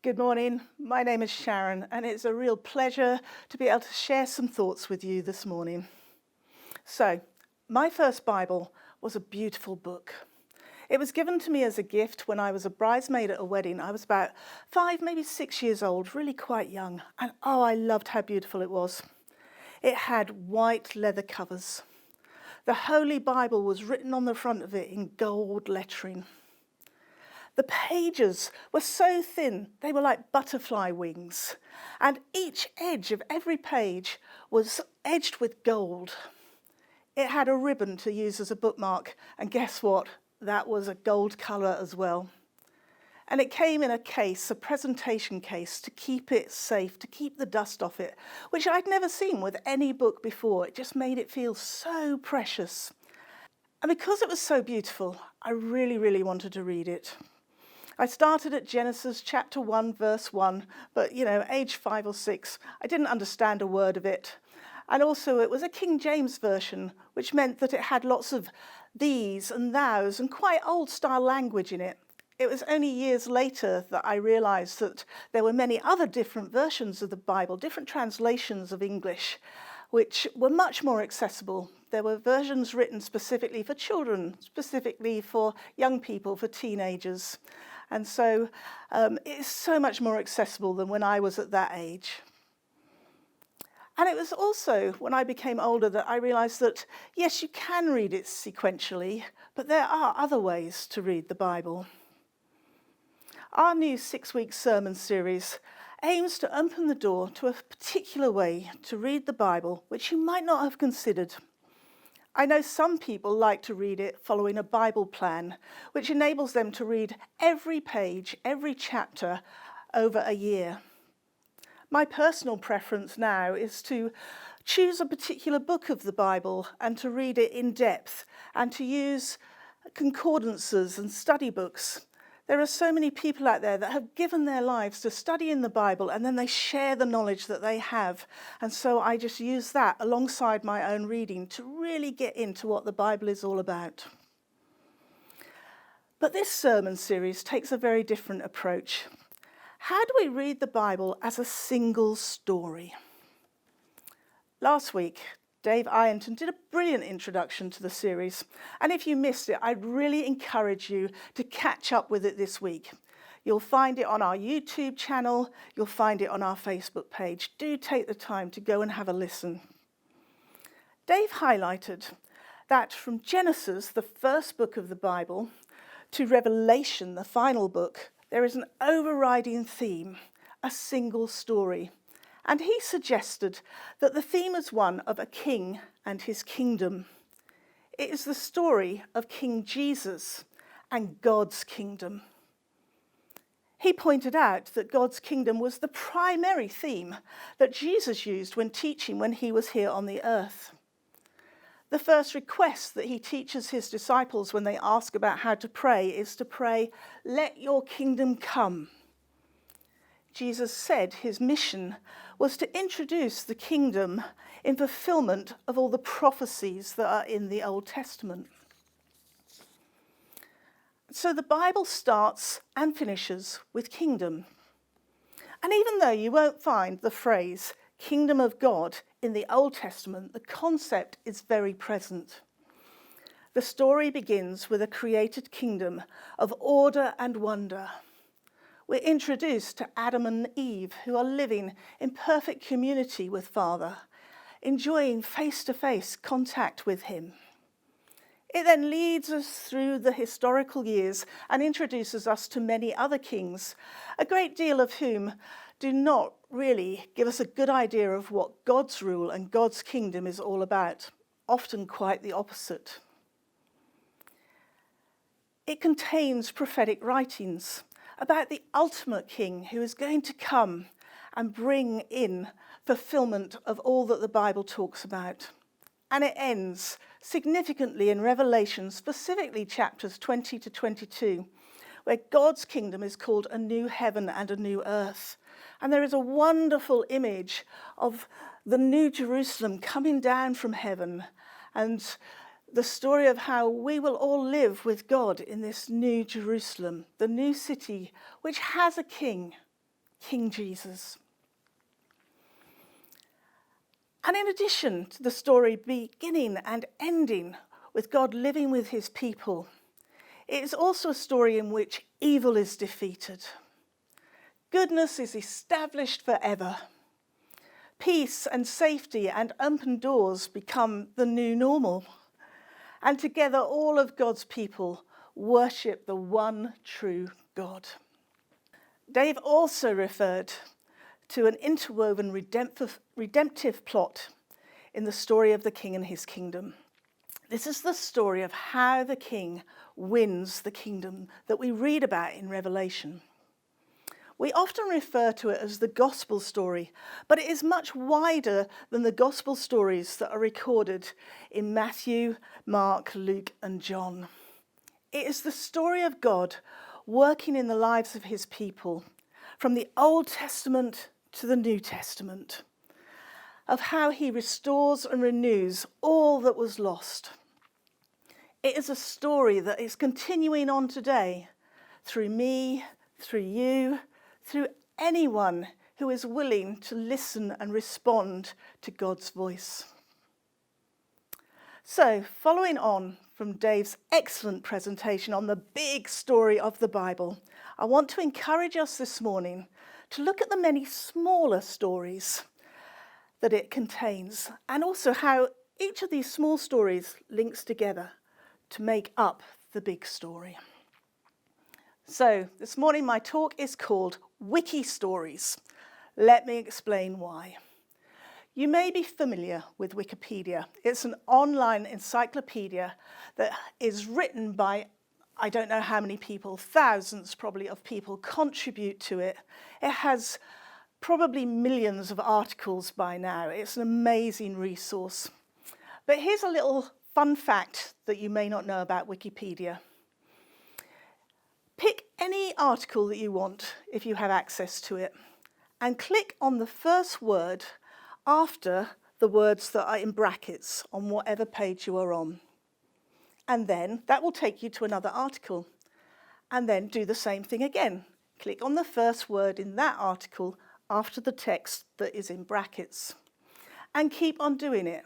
Good morning. My name is Sharon, and it's a real pleasure to be able to share some thoughts with you this morning. So, my first Bible was a beautiful book. It was given to me as a gift when I was a bridesmaid at a wedding. I was about 5, maybe 6 years old, really quite young. And oh, I loved how beautiful it was. It had white leather covers. The Holy Bible was written on the front of it in gold lettering. The pages were so thin, they were like butterfly wings, and each edge of every page was edged with gold. It had a ribbon to use as a bookmark, and guess what? That was a gold colour as well. And it came in a case, a presentation case, to keep it safe, to keep the dust off it, which I'd never seen with any book before. It just made it feel so precious. And because it was so beautiful, I really, really wanted to read it. I started at Genesis chapter 1, verse 1, but, age 5 or 6, I didn't understand a word of it. And also it was a King James version, which meant that it had lots of these and thous and quite old style language in it. It was only years later that I realised that there were many other different versions of the Bible, different translations of English, which were much more accessible. There were versions written specifically for children, specifically for young people, for teenagers. And so it's so much more accessible than when I was at that age. And it was also when I became older that I realised that, yes, you can read it sequentially, but there are other ways to read the Bible. Our new 6-week sermon series aims to open the door to a particular way to read the Bible, which you might not have considered. I know some people like to read it following a Bible plan, which enables them to read every page, every chapter over a year. My personal preference now is to choose a particular book of the Bible and to read it in depth and to use concordances and study books. There are so many people out there that have given their lives to studying the Bible, and then they share the knowledge that they have. And so I just use that alongside my own reading to really get into what the Bible is all about. But this sermon series takes a very different approach. How do we read the Bible as a single story? Last week, Dave Ironton did a brilliant introduction to the series, and if you missed it, I'd really encourage you to catch up with it this week. You'll find it on our YouTube channel, you'll find it on our Facebook page. Do take the time to go and have a listen. Dave highlighted that from Genesis, the first book of the Bible, to Revelation, the final book, there is an overriding theme, a single story. And he suggested that the theme is one of a king and his kingdom. It is the story of King Jesus and God's kingdom. He pointed out that God's kingdom was the primary theme that Jesus used when teaching when he was here on the earth. The first request that he teaches his disciples when they ask about how to pray is to pray, "Let your kingdom come." Jesus said his mission was to introduce the kingdom in fulfillment of all the prophecies that are in the Old Testament. So the Bible starts and finishes with kingdom. And even though you won't find the phrase kingdom of God in the Old Testament, the concept is very present. The story begins with a created kingdom of order and wonder. We're introduced to Adam and Eve, who are living in perfect community with Father, enjoying face-to-face contact with him. It then leads us through the historical years and introduces us to many other kings, a great deal of whom do not really give us a good idea of what God's rule and God's kingdom is all about, often quite the opposite. It contains prophetic writings about the ultimate king who is going to come and bring in fulfillment of all that the Bible talks about. And it ends significantly in Revelation, specifically chapters 20 to 22, where God's kingdom is called a new heaven and a new earth. And there is a wonderful image of the new Jerusalem coming down from heaven, and the story of how we will all live with God in this new Jerusalem, the new city, which has a king, King Jesus. And in addition to the story beginning and ending with God living with his people, it is also a story in which evil is defeated. Goodness is established forever. Peace and safety and open doors become the new normal. And together all of God's people worship the one true God. Dave also referred to an interwoven redemptive plot in the story of the king and his kingdom. This is the story of how the king wins the kingdom that we read about in Revelation. We often refer to it as the gospel story, but it is much wider than the gospel stories that are recorded in Matthew, Mark, Luke, and John. It is the story of God working in the lives of his people, from the Old Testament to the New Testament, of how he restores and renews all that was lost. It is a story that is continuing on today through me, through you, through anyone who is willing to listen and respond to God's voice. So, following on from Dave's excellent presentation on the big story of the Bible, I want to encourage us this morning to look at the many smaller stories that it contains, and also how each of these small stories links together to make up the big story. So, this morning my talk is called Wiki-stories. Let me explain why. You may be familiar with Wikipedia. It's an online encyclopedia that is written by, I don't know how many people, thousands probably of people contribute to it. It has probably millions of articles by now. It's an amazing resource. But here's a little fun fact that you may not know about Wikipedia. Pick any article that you want if you have access to it, and click on the first word after the words that are in brackets on whatever page you are on. And then that will take you to another article. And then do the same thing again. Click on the first word in that article after the text that is in brackets. And keep on doing it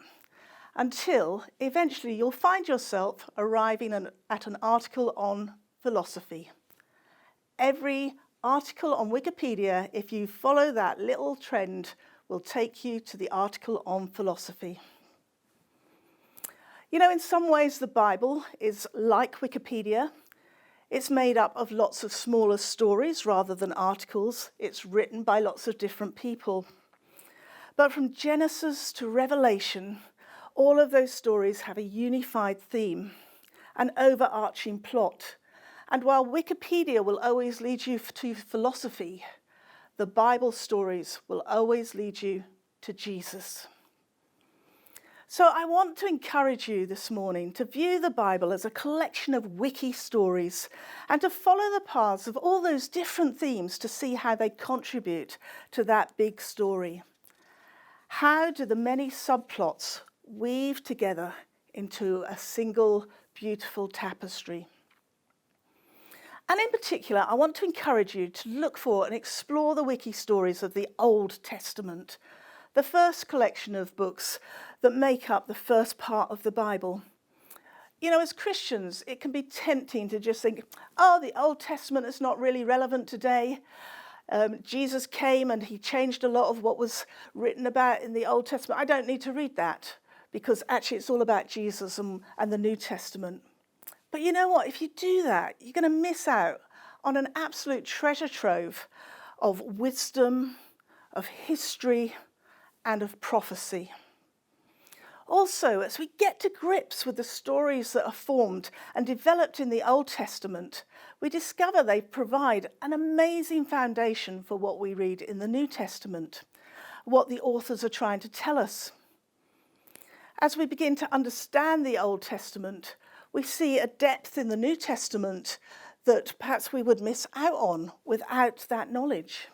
until eventually you'll find yourself arriving at an article on philosophy. Every article on Wikipedia, if you follow that little trend, will take you to the article on philosophy. You know, in some ways the Bible is like Wikipedia. It's made up of lots of smaller stories rather than articles. It's written by lots of different people. But from Genesis to Revelation, all of those stories have a unified theme, an overarching plot. And while Wikipedia will always lead you to philosophy, the Bible stories will always lead you to Jesus. So I want to encourage you this morning to view the Bible as a collection of wiki stories and to follow the paths of all those different themes to see how they contribute to that big story. How do the many subplots weave together into a single beautiful tapestry? And in particular, I want to encourage you to look for and explore the wiki stories of the Old Testament, the first collection of books that make up the first part of the Bible. You know, as Christians, it can be tempting to just think, oh, the Old Testament is not really relevant today. Jesus came and he changed a lot of what was written about in the Old Testament. I don't need to read that because actually it's all about Jesus and the New Testament. But you know what? If you do that, you're going to miss out on an absolute treasure trove of wisdom, of history, and of prophecy. Also, as we get to grips with the stories that are formed and developed in the Old Testament, we discover they provide an amazing foundation for what we read in the New Testament, what the authors are trying to tell us. As we begin to understand the Old Testament, we see a depth in the New Testament that perhaps we would miss out on without that knowledge.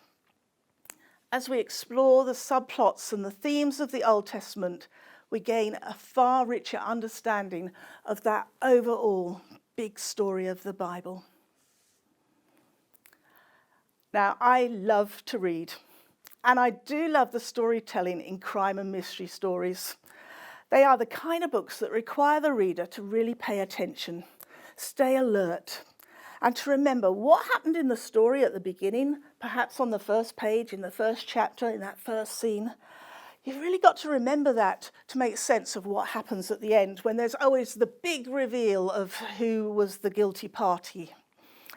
As we explore the subplots and the themes of the Old Testament, we gain a far richer understanding of that overall big story of the Bible. Now, I love to read, and I do love the storytelling in crime and mystery stories. They are the kind of books that require the reader to really pay attention, stay alert, and to remember what happened in the story at the beginning, perhaps on the first page, in the first chapter, in that first scene. You've really got to remember that to make sense of what happens at the end, when there's always the big reveal of who was the guilty party.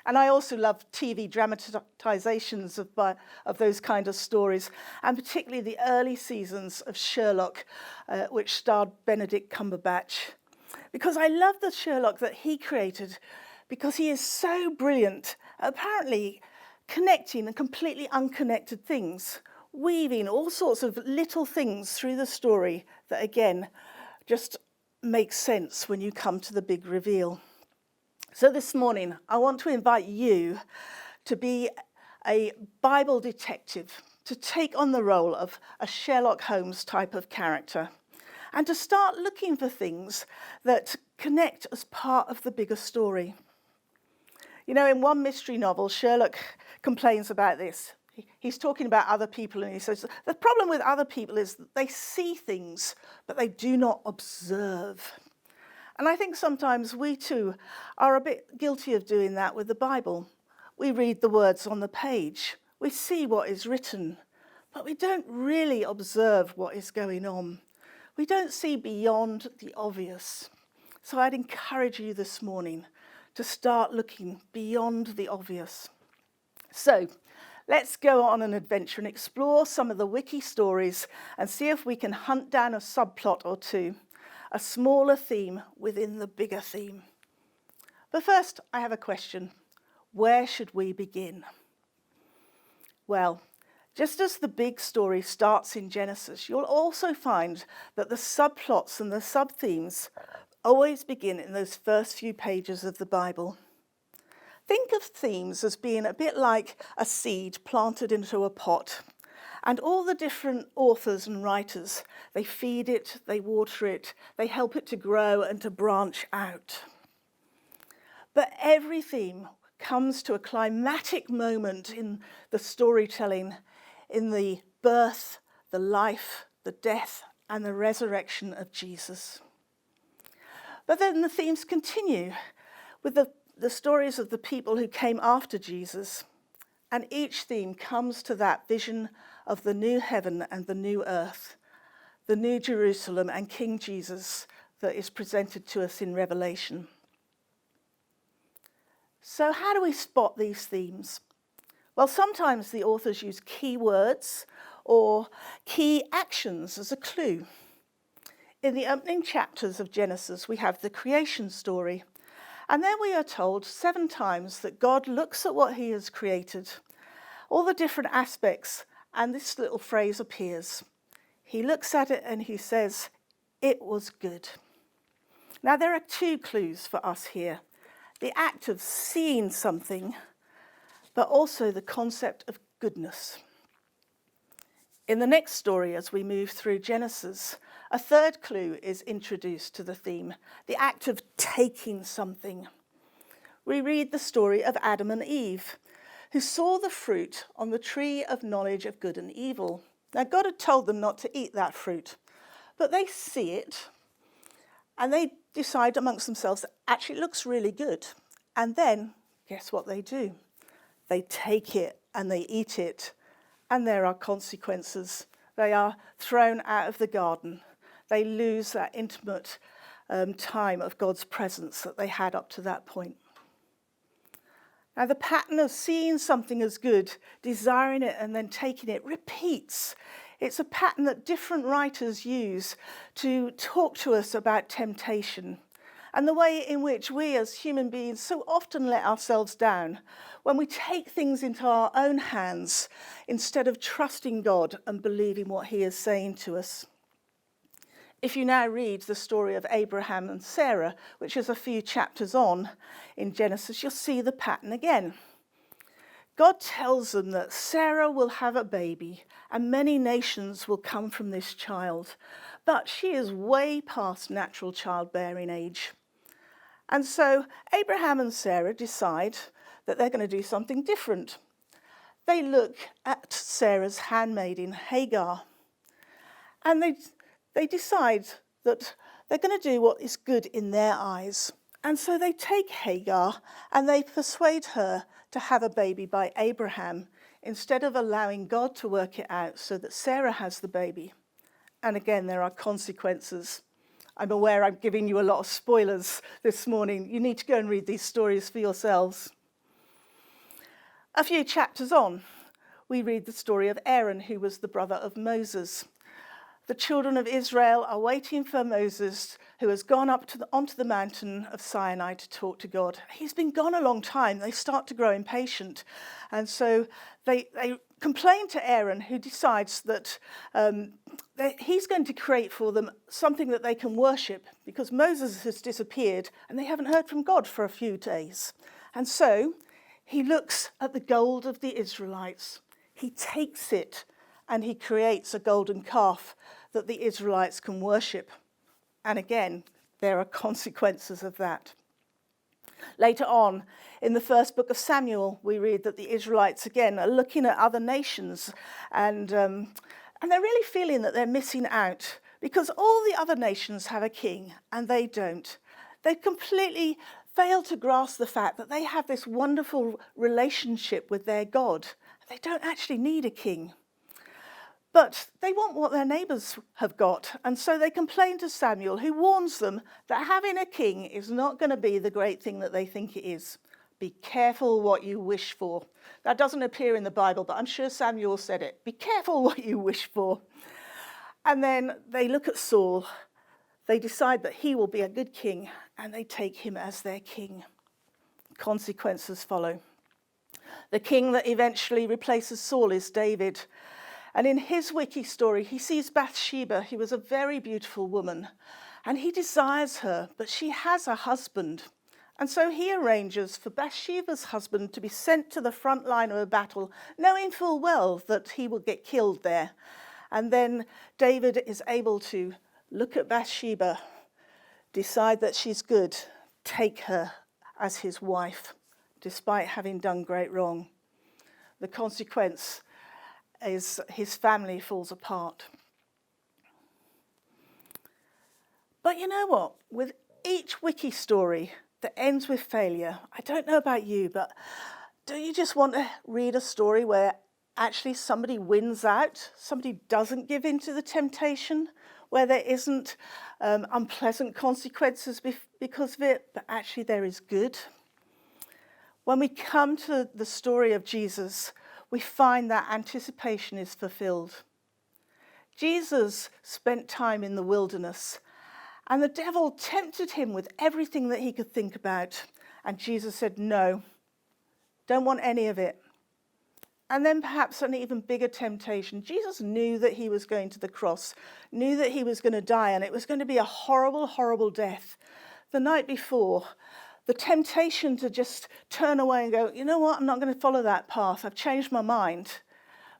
And I also love TV dramatizations of those kind of stories, and particularly the early seasons of Sherlock, which starred Benedict Cumberbatch. Because I love the Sherlock that he created, because he is so brilliant, apparently connecting and completely unconnected things, weaving all sorts of little things through the story that, again, just make sense when you come to the big reveal. So this morning, I want to invite you to be a Bible detective, to take on the role of a Sherlock Holmes type of character, and to start looking for things that connect as part of the bigger story. You know, in one mystery novel, Sherlock complains about this. He's talking about other people, and he says, the problem with other people is that they see things, but they do not observe. And I think sometimes we too are a bit guilty of doing that with the Bible. We read the words on the page, we see what is written, but we don't really observe what is going on. We don't see beyond the obvious. So I'd encourage you this morning to start looking beyond the obvious. So let's go on an adventure and explore some of the Wiki-stories and see if we can hunt down a subplot or two, a smaller theme within the bigger theme. But first, I have a question. Where should we begin? Well, just as the big story starts in Genesis, you'll also find that the subplots and the sub-themes always begin in those first few pages of the Bible. Think of themes as being a bit like a seed planted into a pot. And all the different authors and writers, they feed it, they water it, they help it to grow and to branch out. But every theme comes to a climatic moment in the storytelling, in the birth, the life, the death, and the resurrection of Jesus. But then the themes continue with the stories of the people who came after Jesus. And each theme comes to that vision of the new heaven and the new earth, the new Jerusalem and King Jesus that is presented to us in Revelation. So how do we spot these themes? Well, sometimes the authors use key words or key actions as a clue. In the opening chapters of Genesis, we have the creation story. And then we are told 7 times that God looks at what he has created, all the different aspects, and this little phrase appears. He looks at it and he says, "It was good." Now, there are 2 clues for us here. The act of seeing something, but also the concept of goodness. In the next story, as we move through Genesis, a 3rd clue is introduced to the theme, the act of taking something. We read the story of Adam and Eve, who saw the fruit on the tree of knowledge of good and evil. Now, God had told them not to eat that fruit, but they see it, and they decide amongst themselves that actually it looks really good. And then, guess what they do? They take it and they eat it, and there are consequences. They are thrown out of the garden. They lose that intimate time of God's presence that they had up to that point. Now, the pattern of seeing something as good, desiring it, and then taking it repeats. It's a pattern that different writers use to talk to us about temptation and the way in which we as human beings so often let ourselves down when we take things into our own hands instead of trusting God and believing what he is saying to us. If you now read the story of Abraham and Sarah, which is a few chapters on in Genesis, you'll see the pattern again. God tells them that Sarah will have a baby and many nations will come from this child, but she is way past natural childbearing age. And so Abraham and Sarah decide that they're going to do something different. they look at Sarah's handmaiden, Hagar, and they decide that they're going to do what is good in their eyes. And so they take Hagar and they persuade her to have a baby by Abraham instead of allowing God to work it out so that Sarah has the baby. And again, there are consequences. I'm aware I'm giving you a lot of spoilers this morning. You need to go and read these stories for yourselves. A few chapters on, we read the story of Aaron, who was the brother of Moses. The children of Israel are waiting for Moses, who has gone up onto the mountain of Sinai to talk to God. He's been gone a long time. They start to grow impatient. And so they complain to Aaron, who decides that he's going to create for them something that they can worship, because Moses has disappeared and they haven't heard from God for a few days. And so he looks at the gold of the Israelites. He takes it and he creates a golden calf that the Israelites can worship. And again, there are consequences of that. Later on, in the first book of Samuel, we read that the Israelites, again, are looking at other nations and they're really feeling that they're missing out because all the other nations have a king and they don't. They completely fail to grasp the fact that they have this wonderful relationship with their God. They don't actually need a king. But they want what their neighbours have got, and so they complain to Samuel, who warns them that having a king is not going to be the great thing that they think it is. Be careful what you wish for. That doesn't appear in the Bible, but I'm sure Samuel said it. Be careful what you wish for. And then they look at Saul. They decide that he will be a good king, and they take him as their king. Consequences follow. The king that eventually replaces Saul is David. And in his Wiki-story, he sees Bathsheba, who was a very beautiful woman, and he desires her, but she has a husband. And so he arranges for Bathsheba's husband to be sent to the front line of a battle, knowing full well that he will get killed there. And then David is able to look at Bathsheba, decide that she's good, take her as his wife, despite having done great wrong. The consequence is his family falls apart. But you know what? With each Wiki story that ends with failure, I don't know about you, but do you just want to read a story where actually somebody wins out, somebody doesn't give in to the temptation, where there isn't unpleasant consequences because of it, but actually there is good? When we come to the story of Jesus, we find that anticipation is fulfilled. Jesus spent time in the wilderness, and the devil tempted him with everything that he could think about. And Jesus said, no, don't want any of it. And then perhaps an even bigger temptation. Jesus knew that he was going to the cross, knew that he was going to die, and it was going to be a horrible, horrible death. The night before, the temptation to just turn away and go, you know what, I'm not going to follow that path. I've changed my mind.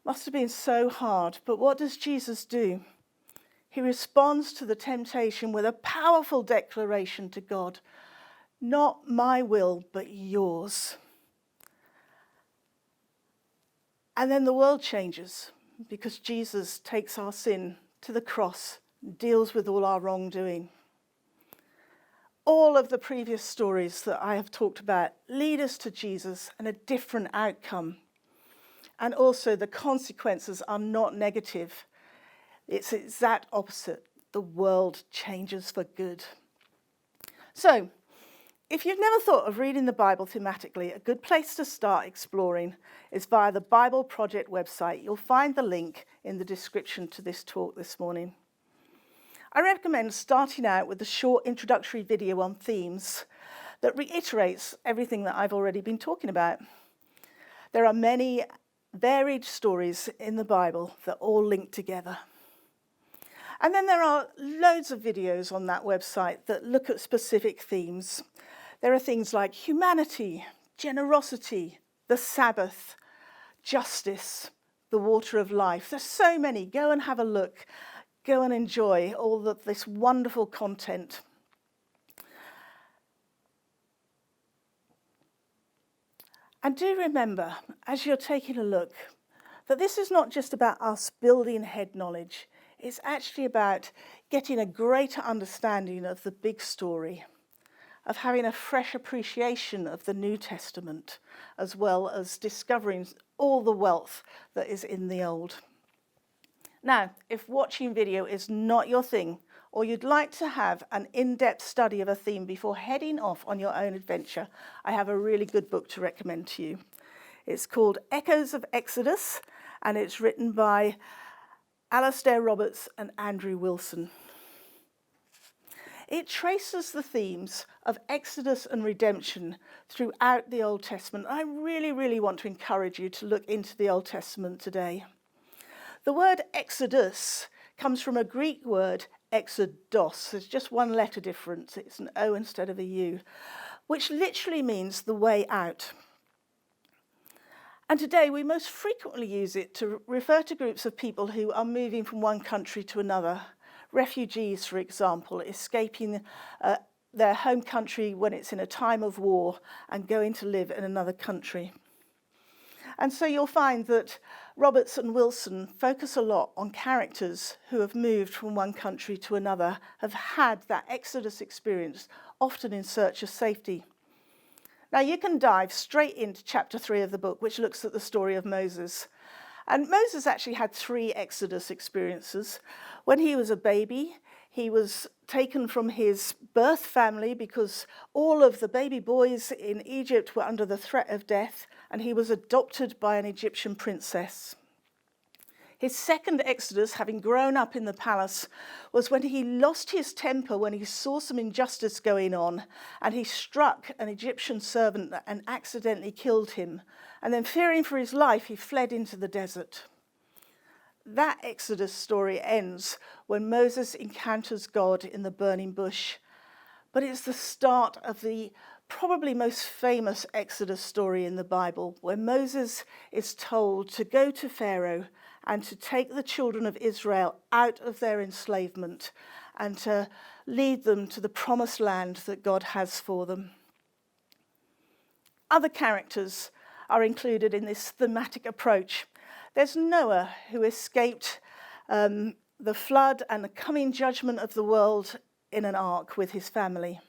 Must have been so hard. But what does Jesus do? He responds to the temptation with a powerful declaration to God. Not my will, but yours. And then the world changes because Jesus takes our sin to the cross, deals with all our wrongdoing. All of the previous stories that I have talked about lead us to Jesus and a different outcome. And also the consequences are not negative. It's the exact opposite. The world changes for good. So, if you've never thought of reading the Bible thematically, a good place to start exploring is via the Bible Project website. You'll find the link in the description to this talk this morning. I recommend starting out with a short introductory video on themes that reiterates everything that I've already been talking about. There are many varied stories in the Bible that all link together. And then there are loads of videos on that website that look at specific themes. There are things like humanity, generosity, the Sabbath, justice, the water of life. There's so many. Go and have a look. Go and enjoy all of this wonderful content. And do remember, as you're taking a look, that this is not just about us building head knowledge. It's actually about getting a greater understanding of the big story, of having a fresh appreciation of the New Testament, as well as discovering all the wealth that is in the Old. Now, if watching video is not your thing, or you'd like to have an in-depth study of a theme before heading off on your own adventure, I have a really good book to recommend to you. It's called Echoes of Exodus, and it's written by Alastair Roberts and Andrew Wilson. It traces the themes of Exodus and redemption throughout the Old Testament. I really, really want to encourage you to look into the Old Testament today. The word Exodus comes from a Greek word, exodos. There's just one letter difference. It's an O instead of a U, which literally means the way out. And today we most frequently use it to refer to groups of people who are moving from one country to another. Refugees, for example, escaping their home country when it's in a time of war and going to live in another country. And so you'll find that Roberts and Wilson focus a lot on characters who have moved from one country to another, have had that Exodus experience, often in search of safety. Now you can dive straight into chapter 3 of the book, which looks at the story of Moses. And Moses actually had 3 Exodus experiences. When he was a baby, he was taken from his birth family because all of the baby boys in Egypt were under the threat of death, and he was adopted by an Egyptian princess. His second Exodus, having grown up in the palace, was when he lost his temper when he saw some injustice going on, and he struck an Egyptian servant and accidentally killed him. And then, fearing for his life, he fled into the desert. That Exodus story ends when Moses encounters God in the burning bush. But it's the start of the probably most famous Exodus story in the Bible, where Moses is told to go to Pharaoh and to take the children of Israel out of their enslavement and to lead them to the promised land that God has for them. Other characters are included in this thematic approach. There's Noah, who escaped the flood and the coming judgment of the world in an ark with his family.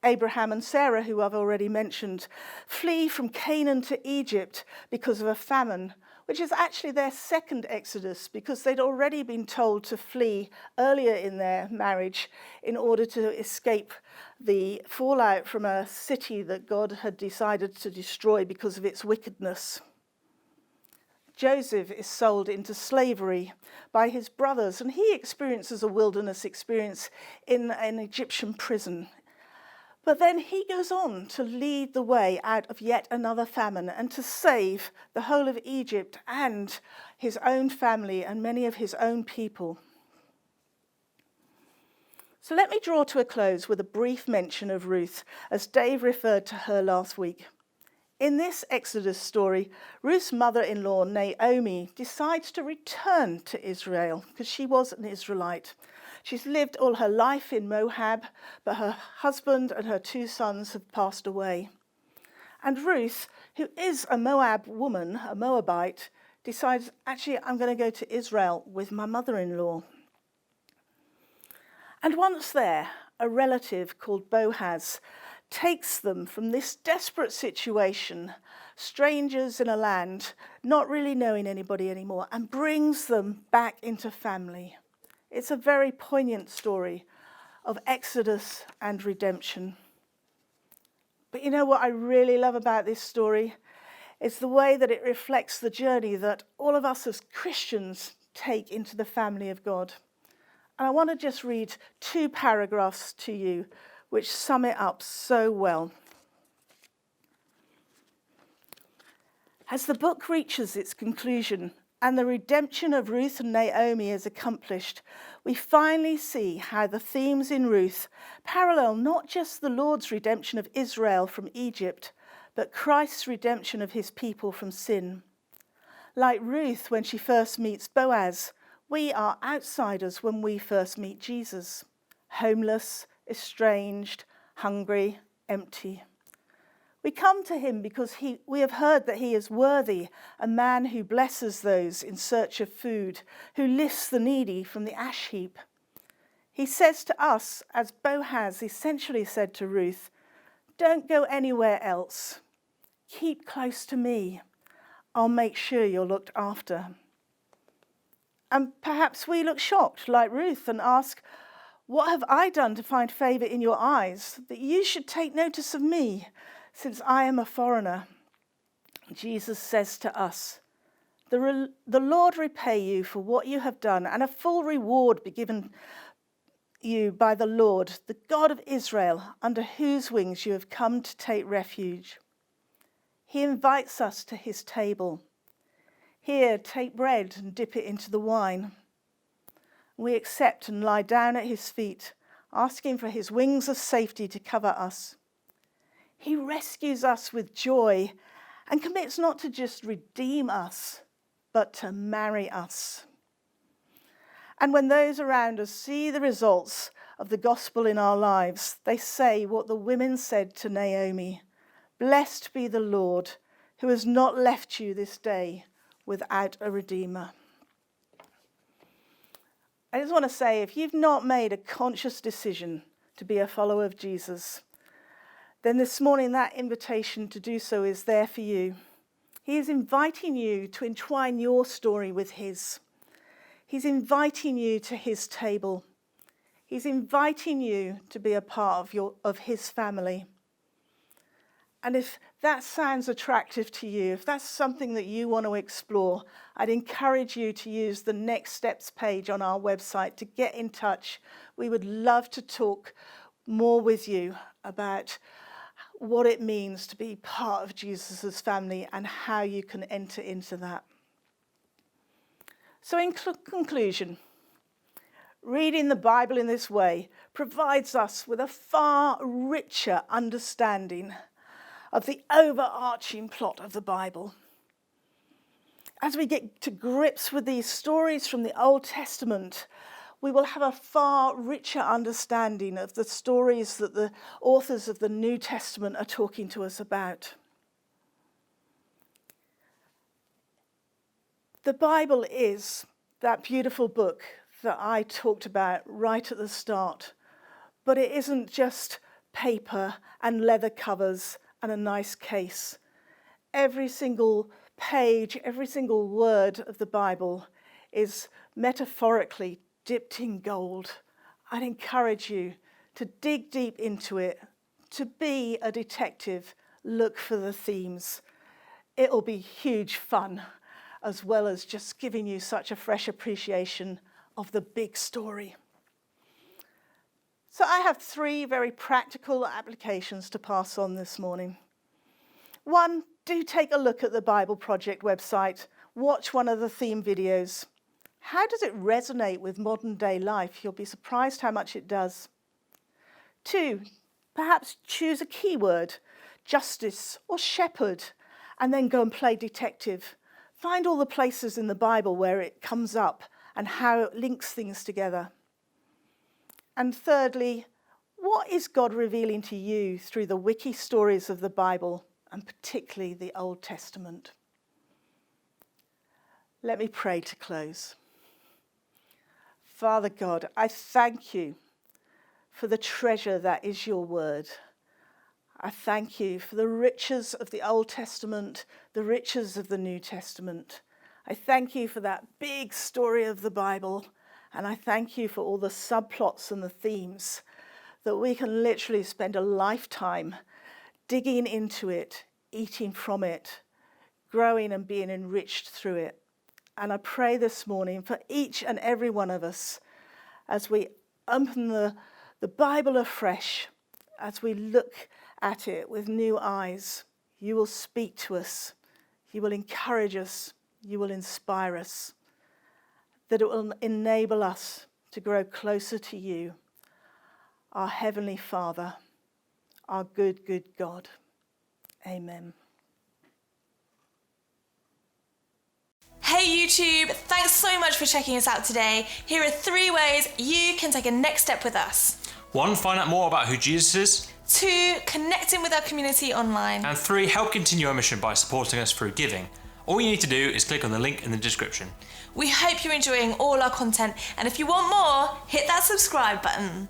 Abraham and Sarah, who I've already mentioned, flee from Canaan to Egypt because of a famine, which is actually their second Exodus, because they'd already been told to flee earlier in their marriage in order to escape the fallout from a city that God had decided to destroy because of its wickedness. Joseph is sold into slavery by his brothers, and he experiences a wilderness experience in an Egyptian prison. But then he goes on to lead the way out of yet another famine and to save the whole of Egypt and his own family and many of his own people. So let me draw to a close with a brief mention of Ruth, as Dave referred to her last week. In this Exodus story, Ruth's mother-in-law, Naomi, decides to return to Israel because she was an Israelite. She's lived all her life in Moab, but her husband and her 2 sons have passed away. And Ruth, who is a Moab woman, a Moabite, decides, actually, I'm going to go to Israel with my mother-in-law. And once there, a relative called Boaz takes them from this desperate situation, strangers in a land, not really knowing anybody anymore, and brings them back into family. It's a very poignant story of Exodus and redemption. But you know what I really love about this story? It's the way that it reflects the journey that all of us as Christians take into the family of God. And I want to just read 2 paragraphs to you which sum it up so well. As the book reaches its conclusion and the redemption of Ruth and Naomi is accomplished, we finally see how the themes in Ruth parallel not just the Lord's redemption of Israel from Egypt, but Christ's redemption of his people from sin. Like Ruth when she first meets Boaz, we are outsiders when we first meet Jesus, homeless, estranged, hungry, empty. We come to him because we have heard that he is worthy, a man who blesses those in search of food, who lifts the needy from the ash heap. He says to us, as Boaz essentially said to Ruth, don't go anywhere else. Keep close to me. I'll make sure you're looked after. And perhaps we look shocked like Ruth and ask, what have I done to find favour in your eyes that you should take notice of me, since I am a foreigner? Jesus says to us, the Lord repay you for what you have done, and a full reward be given you by the Lord, the God of Israel, under whose wings you have come to take refuge. He invites us to his table. Here, take bread and dip it into the wine. We accept and lie down at his feet, asking for his wings of safety to cover us. He rescues us with joy and commits not to just redeem us, but to marry us. And when those around us see the results of the gospel in our lives, they say what the women said to Naomi, blessed be the Lord, who has not left you this day without a redeemer. I just want to say, if you've not made a conscious decision to be a follower of Jesus, then this morning that invitation to do so is there for you. He is inviting you to entwine your story with his. He's inviting you to his table. He's inviting you to be a part of his family. And if that sounds attractive to you, if that's something that you want to explore, I'd encourage you to use the Next Steps page on our website to get in touch. We would love to talk more with you about what it means to be part of Jesus' family and how you can enter into that. So in conclusion, reading the Bible in this way provides us with a far richer understanding of the overarching plot of the Bible. As we get to grips with these stories from the Old Testament, we will have a far richer understanding of the stories that the authors of the New Testament are talking to us about. The Bible is that beautiful book that I talked about right at the start, but it isn't just paper and leather covers and a nice case. Every single page, every single word of the Bible is metaphorically dipped in gold. I'd encourage you to dig deep into it, to be a detective, look for the themes. It'll be huge fun, as well as just giving you such a fresh appreciation of the big story. So I have 3 very practical applications to pass on this morning. 1, do take a look at the Bible Project website. Watch one of the theme videos. How does it resonate with modern day life? You'll be surprised how much it does. 2, perhaps choose a keyword, justice or shepherd, and then go and play detective. Find all the places in the Bible where it comes up and how it links things together. And thirdly, what is God revealing to you through the Wiki-stories of the Bible, and particularly the Old Testament? Let me pray to close. Father God, I thank you for the treasure that is your word. I thank you for the riches of the Old Testament, the riches of the New Testament. I thank you for that big story of the Bible, and I thank you for all the subplots and the themes that we can literally spend a lifetime digging into it, eating from it, growing and being enriched through it. And I pray this morning for each and every one of us as we open the Bible afresh, as we look at it with new eyes. You will speak to us. You will encourage us. You will inspire us. That it will enable us to grow closer to you, our Heavenly Father, our good, good God. Amen. Hey YouTube, thanks so much for checking us out today. Here are 3 ways you can take a next step with us. 1, find out more about who Jesus is. 2, connecting with our community online. And 3, help continue our mission by supporting us through giving. All you need to do is click on the link in the description. We hope you're enjoying all our content, and if you want more, hit that subscribe button.